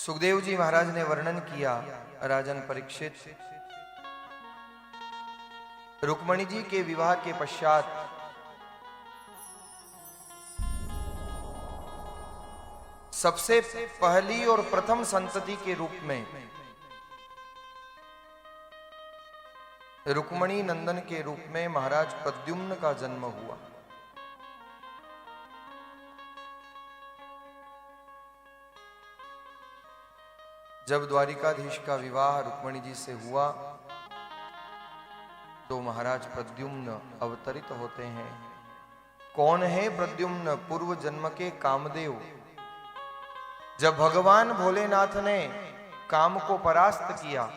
सुखदेव जी महाराज ने वर्णन किया, राजन परीक्षित, रुक्मणी जी के विवाह के पश्चात सबसे पहली और प्रथम संतति के रूप में रुक्मणी नंदन के रूप में महाराज प्रद्युम्न का जन्म हुआ। जब द्वारिकाधीश का विवाह रुक्मणी जी से हुआ तो महाराज प्रद्युम्न अवतरित होते हैं। कौन है प्रद्युम्न? पूर्व जन्म के कामदेव। जब भगवान भोलेनाथ ने काम को परास्त किया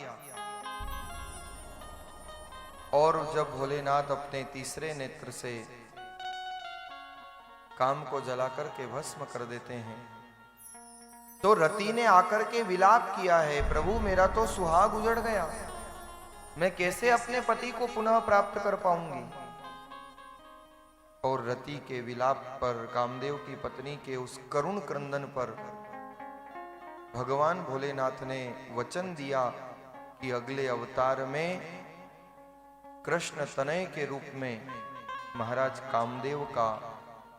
और जब भोलेनाथ अपने तीसरे नेत्र से काम को जलाकर के भस्म कर देते हैं तो रति ने आकर के विलाप किया है, प्रभु मेरा तो सुहाग उजड़ गया, मैं कैसे अपने पति को पुनः प्राप्त कर पाऊंगी। और रति के विलाप पर, कामदेव की पत्नी के उस करुण क्रंदन पर भगवान भोलेनाथ ने वचन दिया कि अगले अवतार में कृष्ण तनय के रूप में महाराज कामदेव का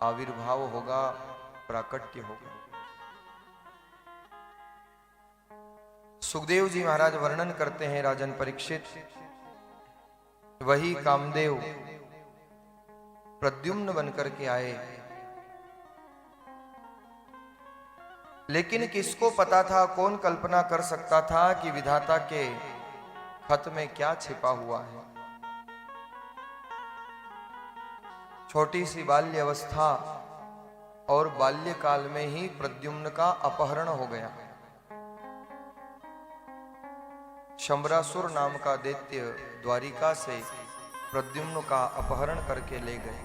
आविर्भाव होगा, प्राकट्य होगा। सुखदेव जी महाराज वर्णन करते हैं, राजन परीक्षित, वही कामदेव प्रद्युम्न बनकर के आए, लेकिन किसको पता था, कौन कल्पना कर सकता था कि विधाता के खत में क्या छिपा हुआ है। छोटी सी बाल्य अवस्था और बाल्यकाल में ही प्रद्युम्न का अपहरण हो गया। शंबरासुर नाम का दैत्य द्वारिका से प्रद्युम्न का अपहरण करके ले गए।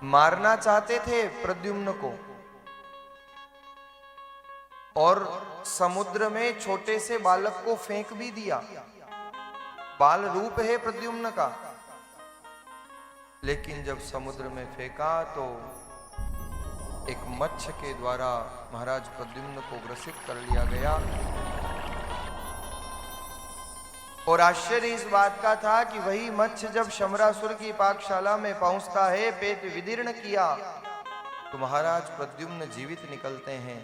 मारना चाहते थे प्रद्युम्न को और समुद्र में छोटे से बालक को फेंक भी दिया। बाल रूप है प्रद्युम्न का, लेकिन जब समुद्र में फेंका तो एक मत्स्य के द्वारा महाराज प्रद्युम्न को ग्रसित कर लिया गया। और आश्चर्य इस बात का था कि वही मत्स्य जब शंबरासुर की पाकशाला में पहुंचता है, पेट विदीर्ण किया, तो महाराज प्रद्युम्न जीवित निकलते हैं।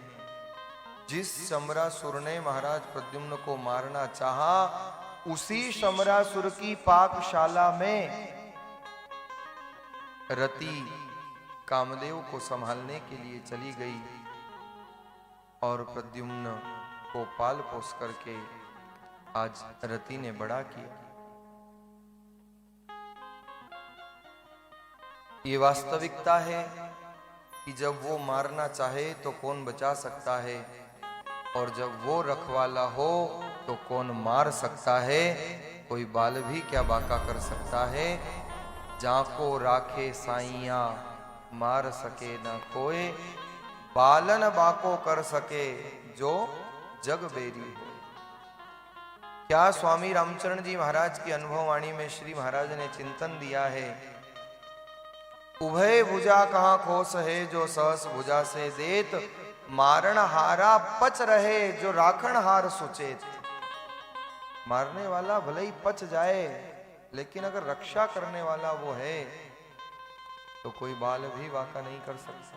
जिस शंबरासुर ने महाराज प्रद्युम्न को मारना चाहा, उसी शंबरासुर की पाकशाला में रति कामदेव को संभालने के लिए चली गई और प्रद्युम्न को पाल पोस करके आज रति ने बड़ा किया। ये वास्तविकता है कि जब वो मारना चाहे तो कौन बचा सकता है, और जब वो रखवाला हो तो कौन मार सकता है। कोई बाल भी क्या बाका कर सकता है। जाको राखे साइया मार सके न कोई, बालन बाको कर सके जो जग बेरी हो। क्या स्वामी रामचरण जी महाराज की अनुभववाणी में श्री महाराज ने चिंतन दिया है, उभय भुजा कहां खोस है, जो सहस भुजा से देत, मारण हारा पच रहे, जो राखण हार सुचेत। मारने वाला भले ही पच जाए, लेकिन अगर रक्षा करने वाला वो है तो कोई बाल भी वाका नहीं कर सकता।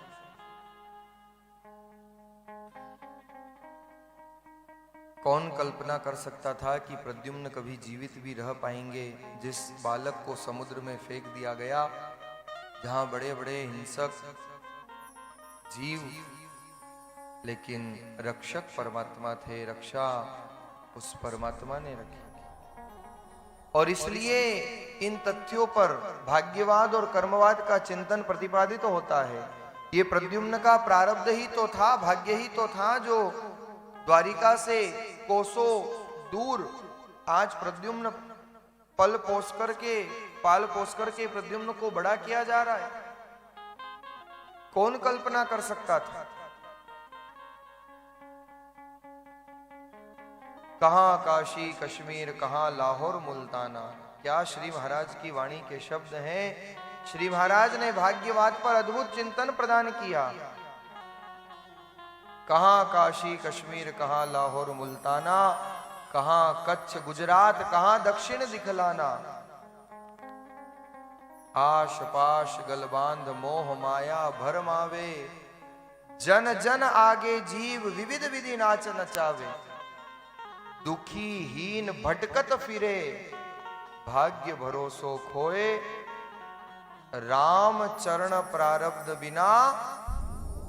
कौन कल्पना कर सकता था कि प्रद्युम्न कभी जीवित भी रह पाएंगे। जिस बालक को समुद्र में फेंक दिया गया, जहां बड़े बड़े हिंसक जीव, लेकिन रक्षक परमात्मा थे, रक्षा उस परमात्मा ने रखी। और इसलिए इन तथ्यों पर भाग्यवाद और कर्मवाद का चिंतन प्रतिपादित होता है। ये प्रद्युम्न का प्रारब्ध ही तो था, भाग्य ही तो था, जो द्वारिका से कोसों दूर आज प्रद्युम्न पाल पोस करके प्रद्युम्न को बड़ा किया जा रहा है। कौन कल्पना कर सकता था। कहां काशी कश्मीर, कहां लाहौर मुल्ताना, क्या श्री महाराज की वाणी के शब्द हैं। श्री महाराज ने भाग्यवाद पर अद्भुत चिंतन प्रदान किया। कहाँ काशी कश्मीर, कहाँ लाहौर मुल्ताना, कहाँ कच्छ गुजरात, कहाँ दक्षिण दिखलाना। आश पाश गलबांध मोह माया भरमावे, जन जन आगे जीव विविध विधि नाच नचावे। दुखी हीन भटकत फिरे, भाग्य भरोसो खोए, राम चरण प्रारब्ध बिना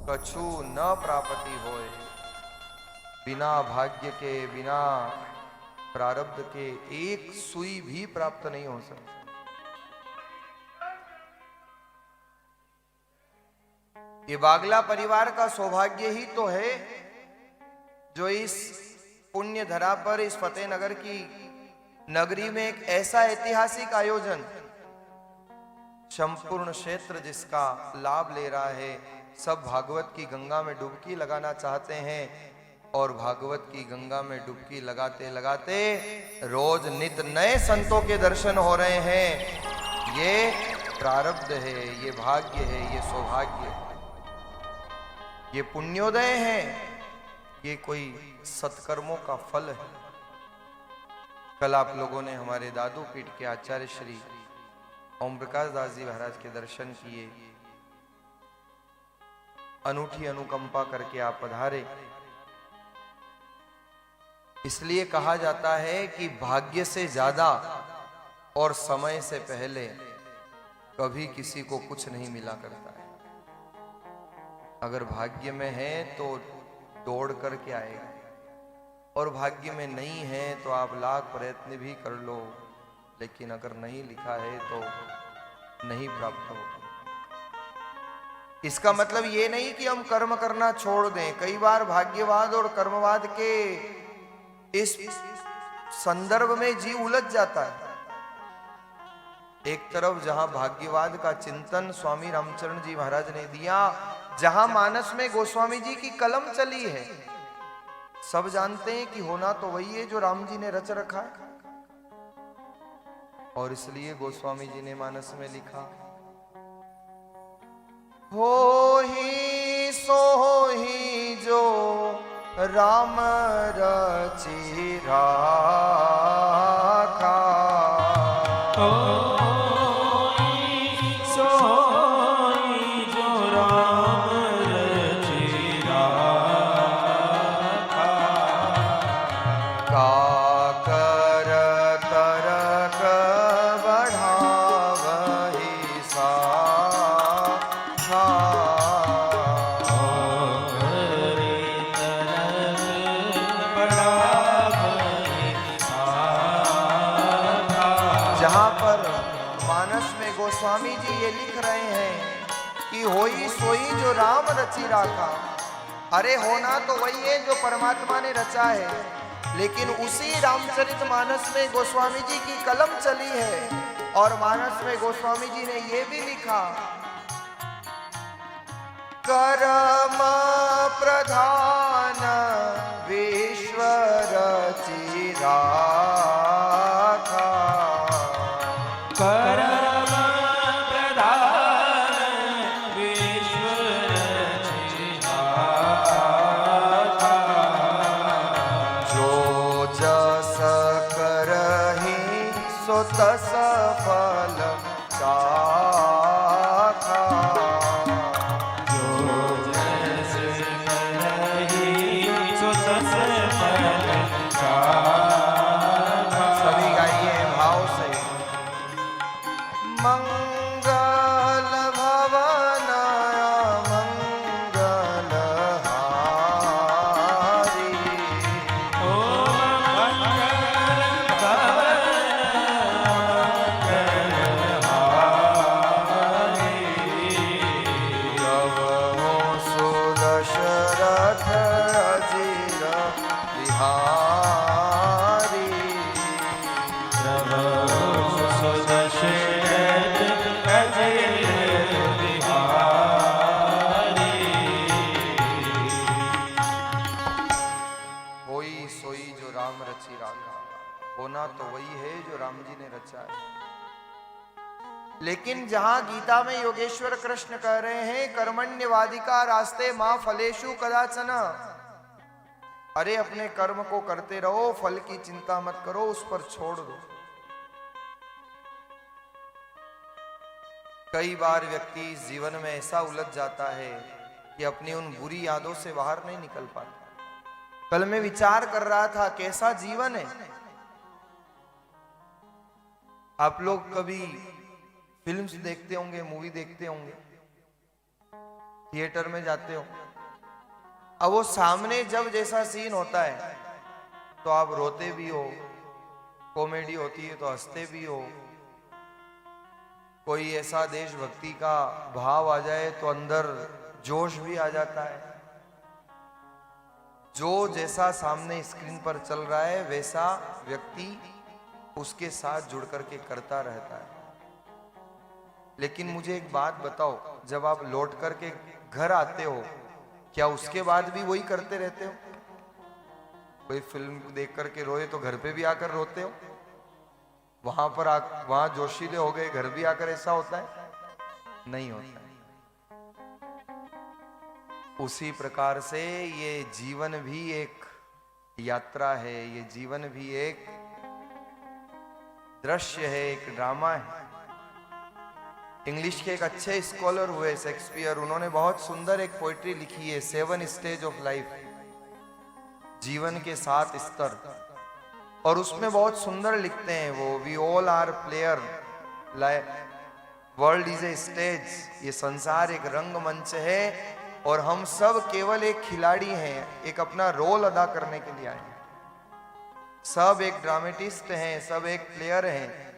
कछु न प्राप्ति होए। बिना भाग्य के, बिना प्रारब्ध के एक सुई भी प्राप्त नहीं हो सकती। ये बागला परिवार का सौभाग्य ही तो है जो इस पुण्य धरा पर, इस फतेहनगर की नगरी में एक ऐसा ऐतिहासिक आयोजन, संपूर्ण क्षेत्र जिसका लाभ ले रहा है, सब भागवत की गंगा में डुबकी लगाना चाहते हैं। और भागवत की गंगा में डुबकी लगाते लगाते रोज नित नए संतों के दर्शन हो रहे हैं। ये प्रारब्ध है, ये भाग्य है, ये सौभाग्य है, ये पुण्योदय है, ये कोई सत्कर्मों का फल है। कल आप लोगों ने हमारे दादू पीठ के आचार्य श्री ओम प्रकाश दास जी महाराज के दर्शन किए, अनूठी अनुकंपा करके आप पधारे। इसलिए कहा जाता है कि भाग्य से ज्यादा और समय से पहले कभी किसी को कुछ नहीं मिला करता है। अगर भाग्य में है तो दौड़ करके आएगा, और भाग्य में नहीं है तो आप लाख प्रयत्न भी कर लो, लेकिन अगर नहीं लिखा है तो नहीं प्राप्त होगा। इसका मतलब ये नहीं कि हम कर्म करना छोड़ दें। कई बार भाग्यवाद और कर्मवाद के इस संदर्भ में जीव उलझ जाता है। एक तरफ जहां भाग्यवाद का चिंतन स्वामी रामचरण जी महाराज ने दिया, जहां मानस में गोस्वामी जी की कलम चली है, सब जानते हैं कि होना तो वही है जो राम जी ने रच रखा है, और इसलिए गोस्वामी जी ने मानस में लिखा, हो ही सो ही जो राम रचि राखा। स्वामी जी ये लिख रहे हैं कि होई सोई जो राम रचि राखा। अरे होना तो वही है जो परमात्मा ने रचा है, लेकिन उसी रामचरितमानस में गोस्वामी जी की कलम चली है, और मानस में गोस्वामी जी ने ये भी लिखा, कर्म प्रधान विश्व रचि राखा। तस फल चाखा। जो जस करहि सो तस फल चाखा। सभी गाइए भाव से। मंगल भवन मंगल हारी। ओ मंगल भवन दशरथ अजीर बिहारी। दशरथ अजीर बिहारी। होई सोई जो राम रचि राखा। होना तो वही है जो राम जी ने रचा है। लेकिन जहां गीता में योगेश्वर कृष्ण कह रहे हैं कर्मण्यवादिका रास्ते मां फलेषु कदाचन, अरे अपने कर्म को करते रहो, फल की चिंता मत करो, उस पर छोड़ दो। कई बार व्यक्ति जीवन में ऐसा उलझ जाता है कि अपनी उन बुरी यादों से बाहर नहीं निकल पाता। कल मैं विचार कर रहा था कैसा जीवन है। आप लोग कभी फिल्म्स देखते होंगे, मूवी देखते होंगे, थिएटर में जाते हो। अब वो सामने जब जैसा सीन होता है तो आप रोते भी हो, कॉमेडी होती है तो हंसते भी हो, कोई ऐसा देशभक्ति का भाव आ जाए तो अंदर जोश भी आ जाता है। जो जैसा सामने स्क्रीन पर चल रहा है वैसा व्यक्ति उसके साथ जुड़ करके करता रहता है। लेकिन मुझे एक बात बताओ, जब आप लौट करके घर आते हो क्या उसके बाद भी वही करते रहते हो? कोई फिल्म देख करके रोए तो घर पे भी आकर रोते हो? वहां जोशीले हो गए, घर भी आकर ऐसा होता है? नहीं होता है। उसी प्रकार से ये जीवन भी एक यात्रा है, ये जीवन भी एक दृश्य है, एक ड्रामा है। इंग्लिश के एक अच्छे स्कॉलर हुए शेक्सपियर, उन्होंने बहुत सुंदर एक पोइट्री लिखी है, 7 स्टेज ऑफ लाइफ, जीवन के 7 स्तर। और उसमें बहुत सुंदर लिखते हैं वो, we all are player, world is a stage, ये संसार एक रंगमंच है और हम सब केवल एक खिलाड़ी हैं, एक अपना रोल अदा करने के लिए आए हैं। सब एक ड्रामेटिस्ट हैं, सब एक प्लेयर हैं।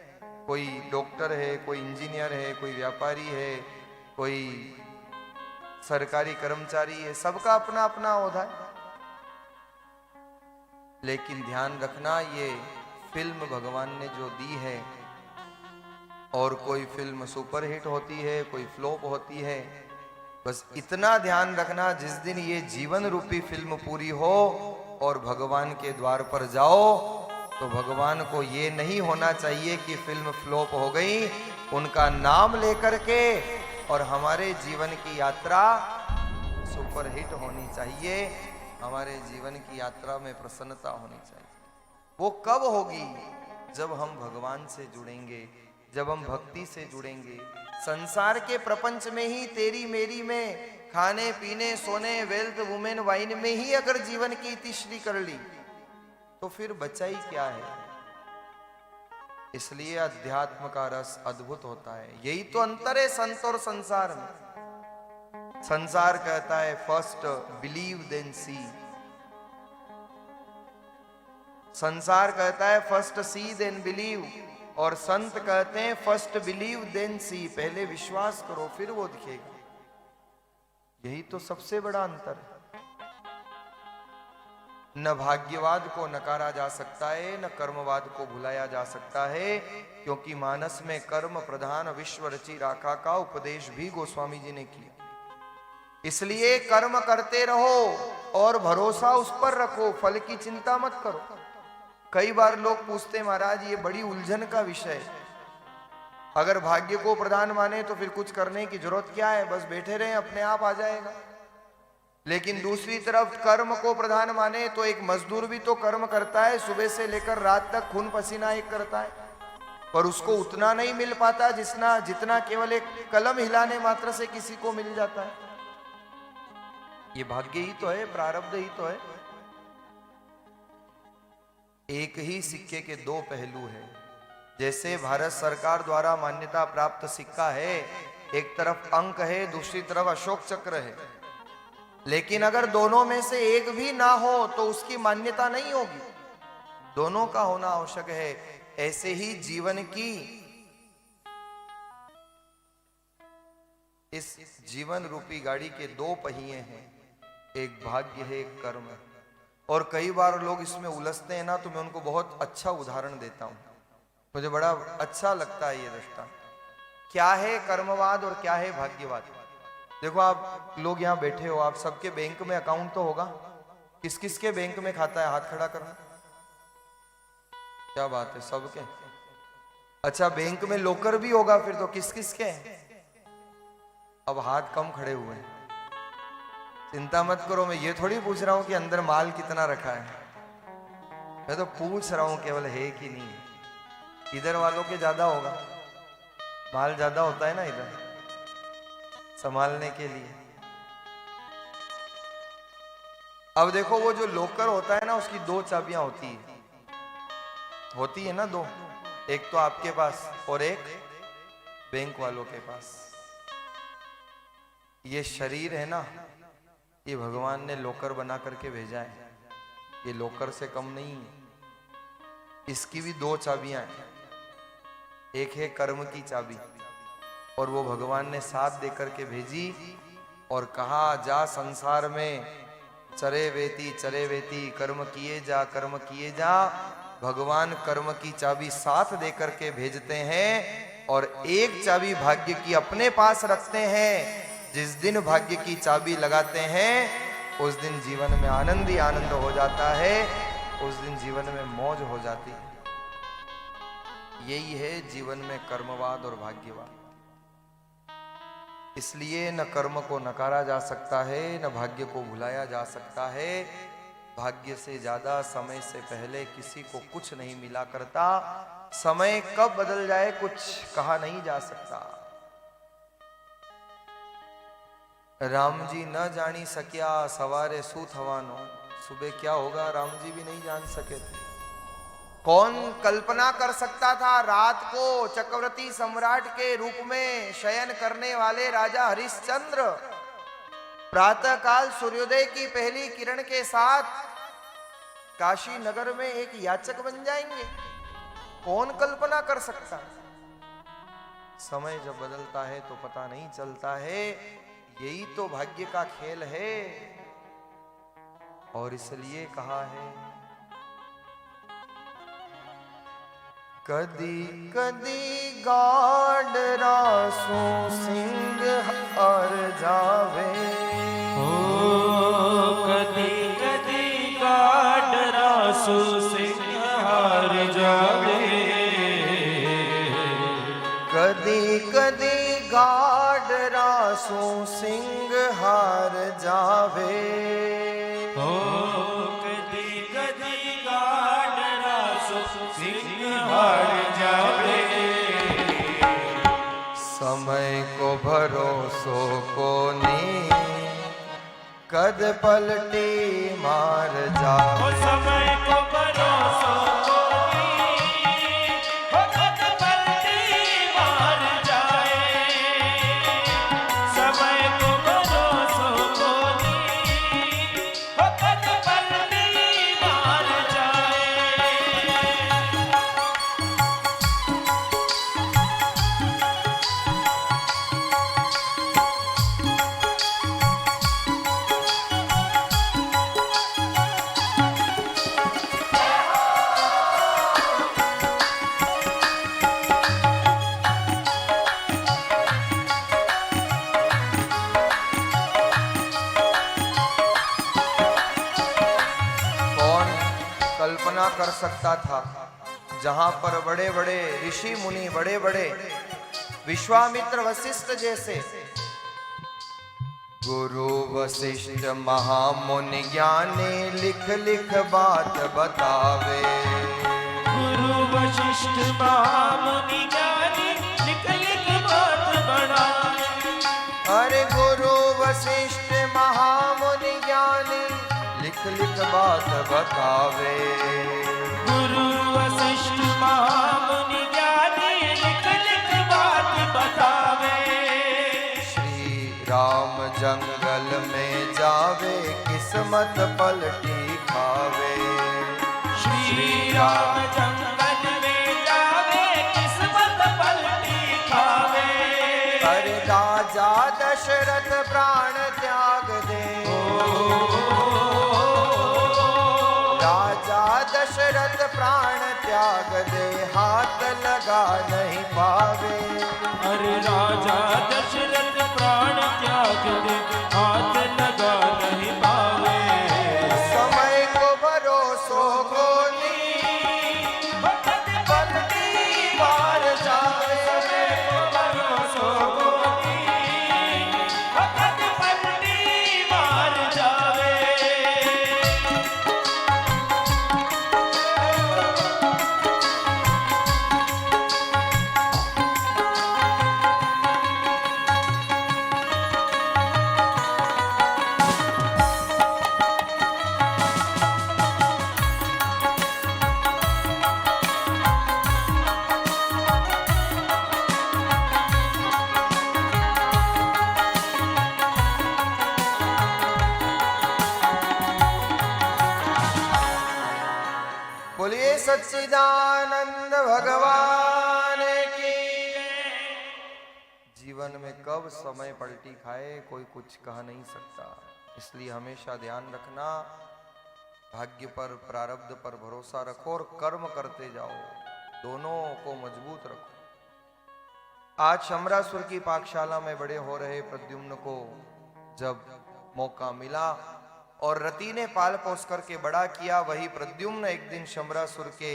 कोई डॉक्टर है, कोई इंजीनियर है, कोई व्यापारी है, कोई सरकारी कर्मचारी है, सबका अपना अपना ओहदा है। लेकिन ध्यान रखना, ये फिल्म भगवान ने जो दी है, और कोई फिल्म सुपरहिट होती है, कोई फ्लॉप होती है, बस इतना ध्यान रखना, जिस दिन ये जीवन रूपी फिल्म पूरी हो और भगवान के द्वार पर जाओ तो भगवान को ये नहीं होना चाहिए कि फिल्म फ्लॉप हो गई, उनका नाम लेकर के और हमारे जीवन की यात्रा सुपरहिट होनी चाहिए, हमारे जीवन की यात्रा में प्रसन्नता होनी चाहिए। वो कब होगी? जब हम भगवान से जुड़ेंगे, जब हम भक्ति से जुड़ेंगे। संसार के प्रपंच में ही, तेरी मेरी में, खाने पीने सोने वेल्थ वुमेन वाइन में ही अगर जीवन की इतिश्री कर ली तो फिर बचा ही क्या है? इसलिए अध्यात्म का रस अद्भुत होता है। यही तो अंतर है संत और संसार में। संसार कहता है फर्स्ट बिलीव देन सी, संसार कहता है फर्स्ट सी देन बिलीव, और संत कहते हैं फर्स्ट बिलीव देन सी, पहले विश्वास करो फिर वो दिखेगा। यही तो सबसे बड़ा अंतर है। न भाग्यवाद को नकारा जा सकता है, न कर्मवाद को भुलाया जा सकता है, क्योंकि मानस में कर्म प्रधान विश्व रचि राखा का उपदेश भी गोस्वामी जी ने किया। इसलिए कर्म करते रहो और भरोसा उस पर रखो, फल की चिंता मत करो। कई बार लोग पूछते हैं महाराज ये बड़ी उलझन का विषय है, अगर भाग्य को प्रधान माने तो फिर कुछ करने की जरूरत क्या है, बस बैठे रहें अपने आप आ जाएगा। लेकिन दूसरी तरफ कर्म को प्रधान माने तो एक मजदूर भी तो कर्म करता है, सुबह से लेकर रात तक खून पसीना एक करता है, पर उसको उतना नहीं मिल पाता जितना केवल एक कलम हिलाने मात्र से किसी को मिल जाता है। ये भाग्य ही तो है, प्रारब्ध ही तो है। एक ही सिक्के के दो पहलू हैं। जैसे भारत सरकार द्वारा मान्यता प्राप्त सिक्का है, एक तरफ अंक है, दूसरी तरफ अशोक चक्र है, लेकिन अगर दोनों में से एक भी ना हो तो उसकी मान्यता नहीं होगी। दोनों का होना आवश्यक है। ऐसे ही जीवन की, इस जीवन रूपी गाड़ी के दो पहिए हैं, एक भाग्य है, एक कर्म है। और कई बार लोग इसमें उलझते हैं ना, तो मैं उनको बहुत अच्छा उदाहरण देता हूं, मुझे बड़ा अच्छा लगता है ये दृष्टांत। क्या है कर्मवाद और क्या है भाग्यवाद? देखो आप लोग यहाँ बैठे हो, आप सबके बैंक में अकाउंट तो होगा। किस किस के बैंक में खाता है? हाथ खड़ा करना। क्या बात है, सबके। अच्छा, बैंक में लॉकर भी होगा फिर तो किस किस के? अब हाथ कम खड़े हुए हैं, चिंता मत करो, मैं ये थोड़ी पूछ रहा हूं कि अंदर माल कितना रखा है, मैं तो पूछ रहा हूं केवल है कि नहीं है। इधर वालों के ज्यादा होगा, माल ज्यादा होता है ना इधर संभालने के लिए। अब देखो वो जो लॉकर होता है ना, उसकी दो चाबियां होती है ना, दो, एक तो आपके पास और एक बैंक वालों के पास। ये शरीर है ना, ये भगवान ने लॉकर बना करके भेजा है, ये लॉकर से कम नहीं है। इसकी भी दो चाबियां हैं, एक है कर्म की चाबी और वो भगवान ने साथ देकर के भेजी और कहा जा संसार में चरे वेती कर्म किए जा। भगवान कर्म की चाबी साथ देकर के भेजते हैं और एक चाबी भाग्य की अपने पास रखते हैं। जिस दिन भाग्य की चाबी लगाते हैं उस दिन जीवन में आनंद ही आनंद हो जाता है, उस दिन जीवन में मौज हो जाती है। यही है जीवन में कर्मवाद और भाग्यवाद। इसलिए न कर्म को नकारा जा सकता है, न भाग्य को भुलाया जा सकता है। भाग्य से ज्यादा समय से पहले किसी को कुछ नहीं मिला करता। समय कब बदल जाए कुछ कहा नहीं जा सकता। राम जी न जानी सकिया सवारे सू थवानो, सुबह क्या होगा राम जी भी नहीं जान सके थे। कौन कल्पना कर सकता था रात को चक्रवर्ती सम्राट के रूप में शयन करने वाले राजा हरिश्चंद्र प्रातः काल सूर्योदय की पहली किरण के साथ काशी नगर में एक याचक बन जाएंगे। कौन कल्पना कर सकता। समय जब बदलता है तो पता नहीं चलता है। यही तो भाग्य का खेल है। और इसलिए कहा है कदी कदी गाड रासू सिंह हर जावे, कदी कदी गाड रासू सिंह हार जावे, कदी कदी गाड रासू सिंह हार जावे। कदी कदी गाड रासू सिंह हार जावे। समय को भरोसो को नी कद पलटी मार जा। समय को भरोसा कद पलटी मार जाए। समय को भरोसा कद पलटी मार जाए। कल्पना कर सकता था जहां पर बड़े बड़े ऋषि मुनि, बड़े बड़े विश्वामित्र वशिष्ठ जैसे गुरु वशिष्ठ महामुनि ज्ञानी लिख लिख बात बतावे। गुरु वशिष्ठ महामुनि ज्ञानी लिख लिख बात बढ़ावे। अरे गुरु वशिष्ठ महामुनि ज्ञानी लिख लिख बात बतावे। गुरु वशिष्ठ महामुनि ज्ञानी लिख लिख बात बतावे। श्री राम जंगल में जावे किस्मत पलटी खावे। श्री राम जंगल में जावे किस्मत पलटी खावे। अरे राजा दशरथ प्राण त्याग दे। राजा दशरथ प्राण त्याग दे हाथ लगा नहीं पावे। अरे राजा दशरथ प्राण त्याग दे हाथ लगा नहीं पावे। समय को भरोसो को नी पलटी मार जावे। समय को भरोसा को नी पलटी मार सच्चिदानंद भगवान की। जीवन में कब समय पलटी खाए कोई कुछ कह नहीं सकता, इसलिए हमेशा ध्यान रखना, भाग्य पर प्रारब्ध पर भरोसा रखो और कर्म करते जाओ, दोनों को मजबूत रखो। आज शमरासुर की पाकशाला में बड़े हो रहे प्रद्युम्न को जब मौका मिला और रति ने पाल पोस करके बड़ा किया, वही प्रद्युम्न एक दिन शमरासुर के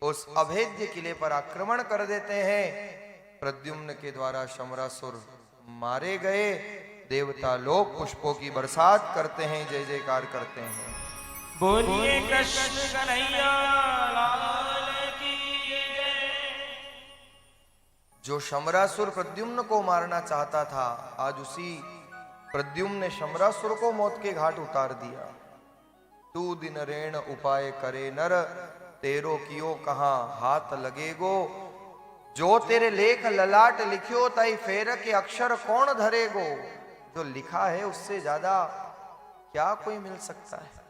उस अभेद्य किले पर आक्रमण कर देते हैं। प्रद्युम्न के द्वारा शमरासुर मारे गए। देवता लोग पुष्पों की बरसात करते हैं, जय जयकार करते हैं। बोलिए कृष्ण कन्हैया लाल की जय। जो शमरासुर प्रद्युम्न को मारना चाहता था, आज उसी प्रद्युम्न ने शमरासुर को मौत के घाट उतार दिया। तू दिन रेण उपाय करे नर, तेरो कियो कहां हाथ लगेगो। जो तेरे लेख ललाट लिखियो, ताई फेर के अक्षर कौन धरेगो। जो लिखा है उससे ज्यादा क्या कोई मिल सकता है।